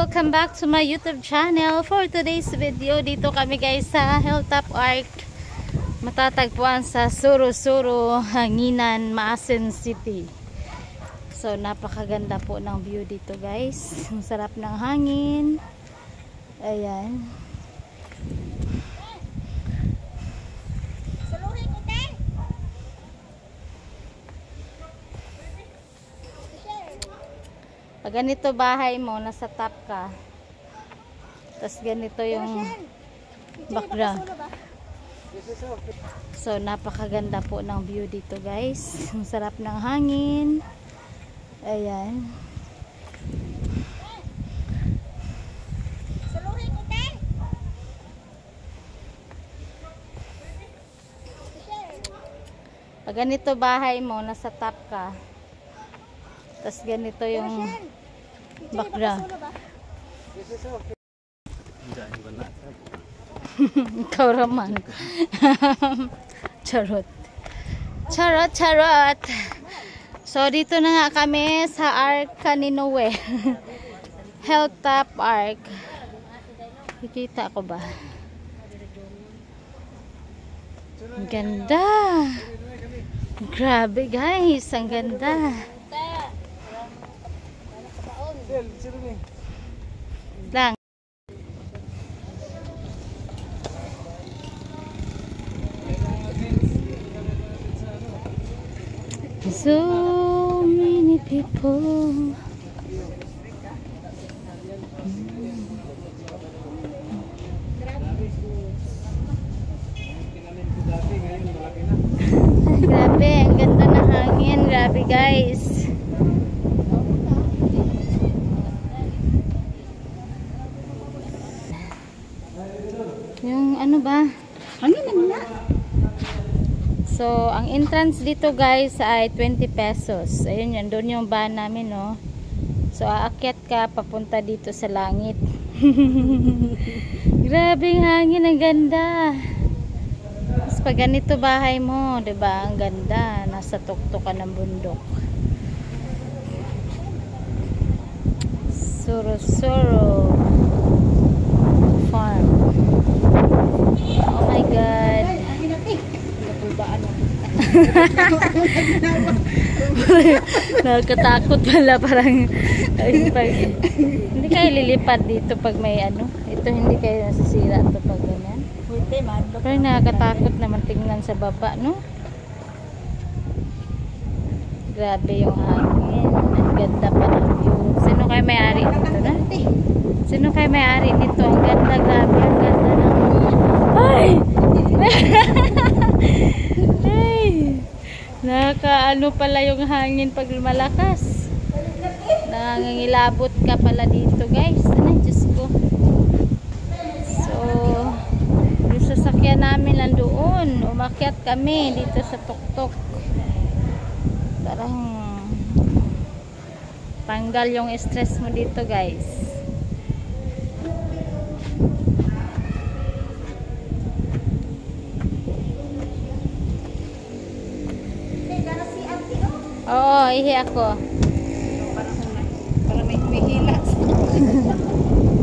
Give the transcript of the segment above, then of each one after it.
welcome back to my YouTube channel. For today's video, dito kami guys sa Hilltop Arc. Matatagpuan sa Suro-Suro, Hanginan, Maasin City. So napakaganda po ng view dito guys. Ang sarap ng hangin. Ayan. Pag ganito bahay mo, nasa top ka. Tapos ganito yung background. So napakaganda po ng view dito guys. Ang sarap ng hangin. Ayan. Pag ganito bahay mo, nasa top ka. Tapos ganito yung background. Ikaw raman. Charot. Charot, charot. So dito na nga kami sa Arc Kaninowe. Hilltop Arc. Kikita ko ba? Ang ganda. Grabe guys, ang ganda. Lang. So many people. Grabe, ang ganda ng hangin. Grabe guys. Yung ano ba? Hangin na. So, ang entrance dito guys ay 20 pesos. Ayun yun, doon yung van namin, no. So, aakyat ka papunta dito sa langit. Grabe ang hangin, ang ganda. Tapos pag ganito bahay mo, 'di ba? Ang ganda, nasa tuktok ka ng bundok. Suro-Suro Farm. Oh my God. Nakakatakot pala, parang hindi kayo lilipad dito pag may ano. Ito hindi kayo nasisira ito pag ganyan. Pero nakakatakot naman tingnan sa baba, no? Grabe yung hangin. Ang ganda pa ng view. Sino kayo may-ari nito na? Sino kayo may-ari nito? Ang ganda, grabe. Ang ganda ng... Ay! Ay! Nakakaano pala yung hangin pag malakas. Nangangilabot ka pala dito guys. Ay, Diyos ko. So, yung sasakyan namin nandoon. Umakyat kami dito sa tuktok. Parang tanggal yung stress mo dito guys. Oo, ihi ako. Parang may hila.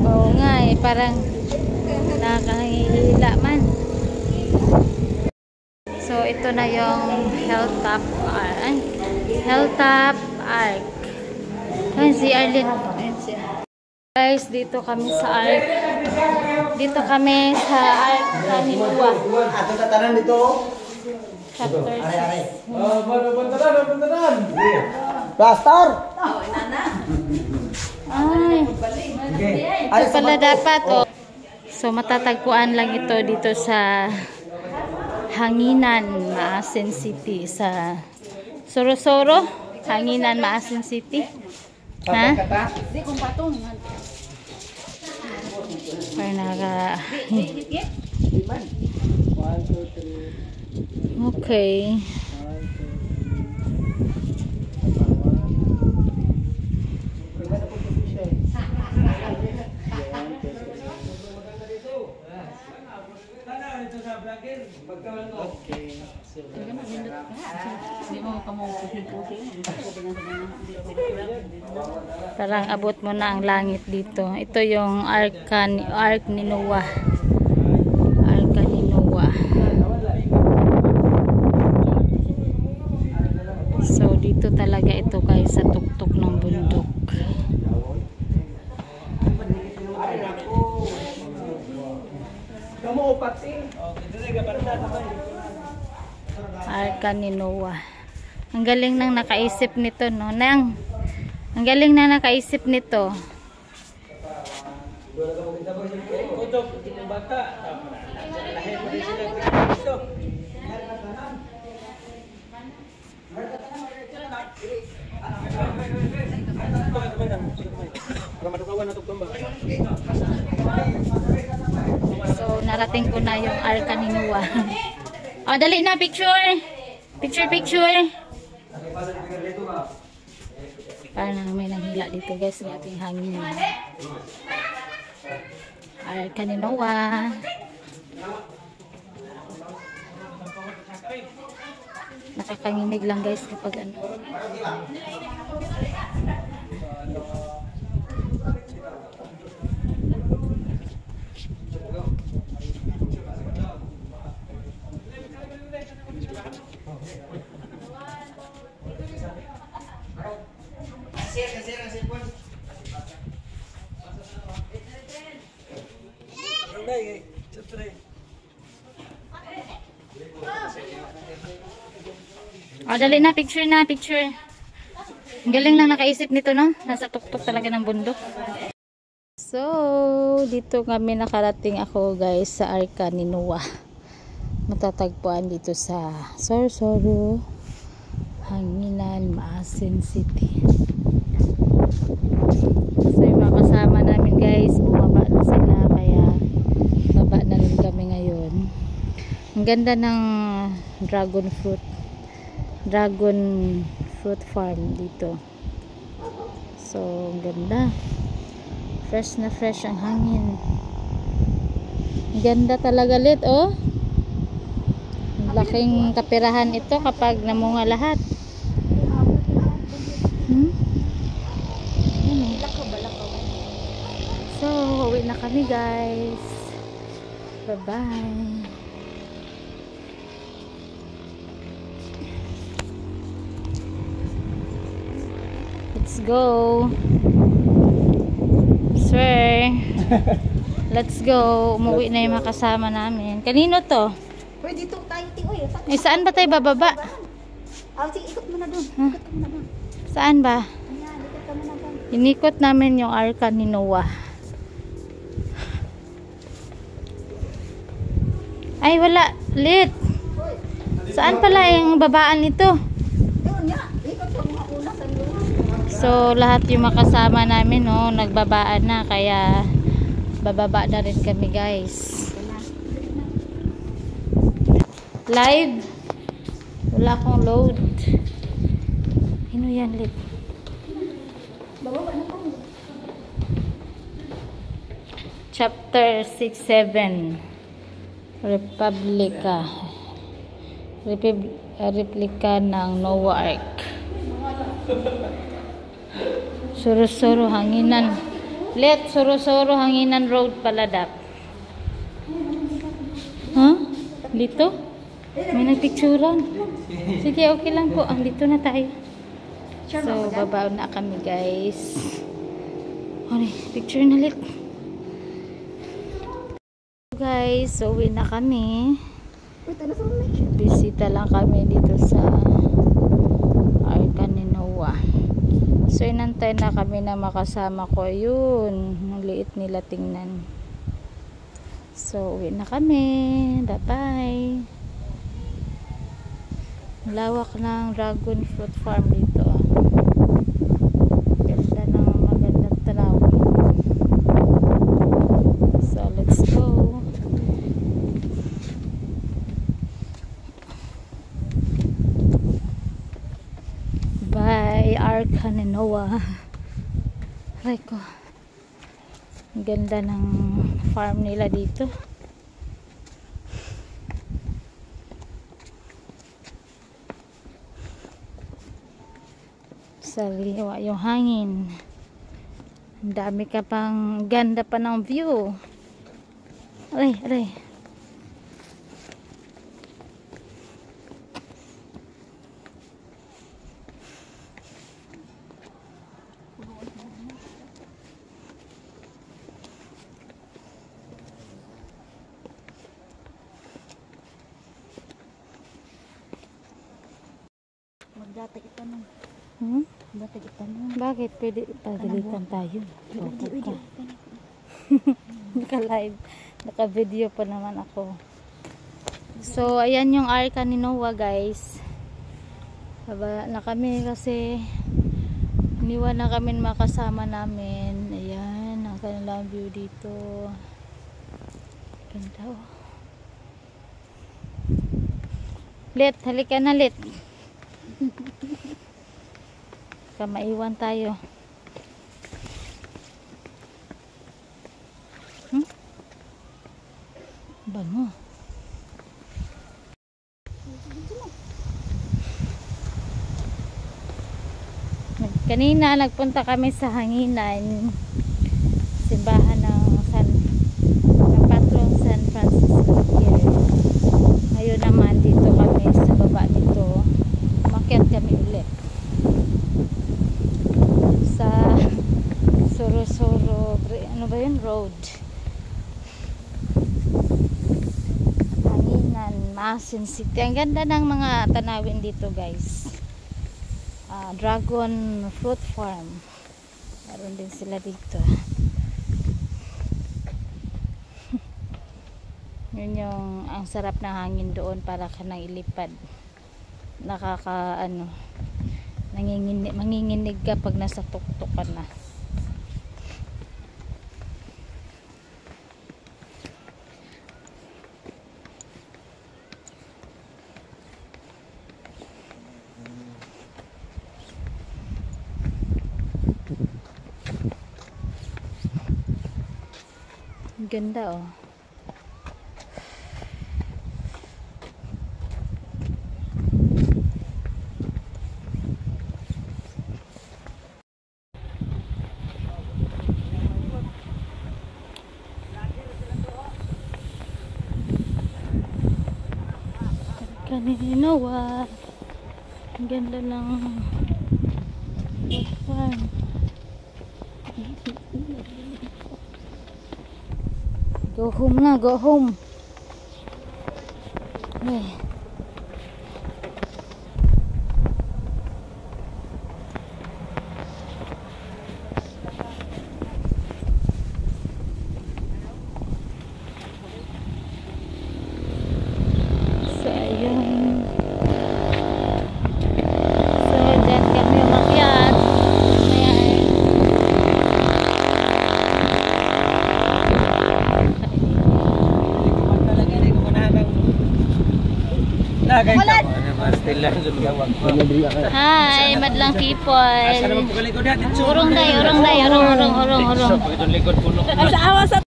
Oo nga eh, parang nakakahila man. So, ito na yung Hilltop Arc. Ayan si Arlene. Guys, dito kami sa Arc. Dito kami sa Arc Kaninowe. Ato tatanan dito. Chapter 6. Pastor! Ay, ito pala dapat. Oh. So, matatagpuan lang ito dito sa Hanginan, Maasin City. Sa Suro-Suro, Hanginan, Maasin City. Ha? Parang naka... Okay. Parang abot mo na ang langit dito. Ito yung ark ni Noah. Arka ni Noah. So dito talaga ito guys sa tuktok ng bundok. Arka ni Noah. Ang galing nang nakaisip nito, no? Ang galing na nakaisip nito. So, narating ko na yung arka ni Noah. Oh, dali na, picture! Picture! Parang may nanghila dito guys, ng ating hangin. Arka ni Noah. Nakakanginig lang guys kapag ano. Oh, dali na, picture na, picture. Ang galing lang nakaisip nito, no? Nasa tuktok talaga ng bundok. So, dito kami nakarating ako guys sa arka ni Noah. Matatagpuan dito sa Sorsogon, Hanginan, Maasin City. So, yung mga kasama namin guys, bumaba na sila, kaya baba na rin kami ngayon. Ang ganda ng dragon fruit farm dito. So, ang ganda. Fresh na fresh ang hangin. Ang ganda talaga lit, oh. Laking kapirahan ito kapag namunga lahat. So, uwi na kami guys. Bye-bye. Let's go. Sir. Let's go. Umuwi na yung makasama namin. Kanino to? Pwede dito tayo, Tioy. Eh, saan ba tayo bababa? Sige, ikot mo na doon. Ikot mo na doon. Saan ba? Ayan, ikot mo na doon. Inikot namin yung arka ni Noah. Ay, wala. Lit. Saan pala yung babaan nito? Doon nga. Ikot sa mga una sa doon. So, lahat yung makasama namin, no, nagbabaan na. Kaya, bababa na rin kami, guys. Live. Wala akong load. Ano yan, Lit? Bababa na tayo. Chapter 6-7. Replika ng Noah Ark. Suro-suro hanginan. Let suro-suro hanginan road pala dap. Huh? Dito? May nagpicturan. Sige, okay lang po. Dito na tayo. So, babaw na kami guys. Okay, picture na lit. Guys, so uwi na kami. Bisita lang kami dito sa arka ni Noah. So inantay na kami na makasama ko. Yun, ang liit nila tingnan. So uwi na kami. Bye bye. Lawak ng dragon fruit farm dito. Ganda ng magandang tanawin. So let's go. Bye, arka ni Noah. Aray ko. Ang ganda ng farm nila dito. Sariwa yung hangin. Ang dami ka pang ganda pa ng view. Aray, aray. Magdatag itanong. Hmm? Magdatag itanong. Bakit? Pwede pagalitan tayo. Opo ka. Naka-live. Naka-video pa naman ako. So, ayan yung arka ni Noah, guys. Baba na kami kasi iniwan na kami makasama namin. Ayan, ang kanilang view dito. Ganda, oh. Let, halika na, Let. Maiwan tayo. Bango. Kanina nagpunta kami sa Hanginan, simbahan ng patron San Francisco here. Ngayon naman dito kami sa baba nito. Umakyat kami ulit sa Soro-Soro, ano ba yun? Road. Hanginan, Maasin City. Ang ganda ng mga tanawin dito, guys. Dragon fruit farm. Meron din sila dito. Yun yung ang sarap ng hangin doon, para ka nang ilipad. Manginginig ka pag nasa tuktok ka na. Ganda, oh. Kaninawa. Ang ganda ng farm. Go home na, go home. Ay. So, ayun. So, dyan kami umakyat. Ayan. Hi, madlang people. Urong day. Asa awa sa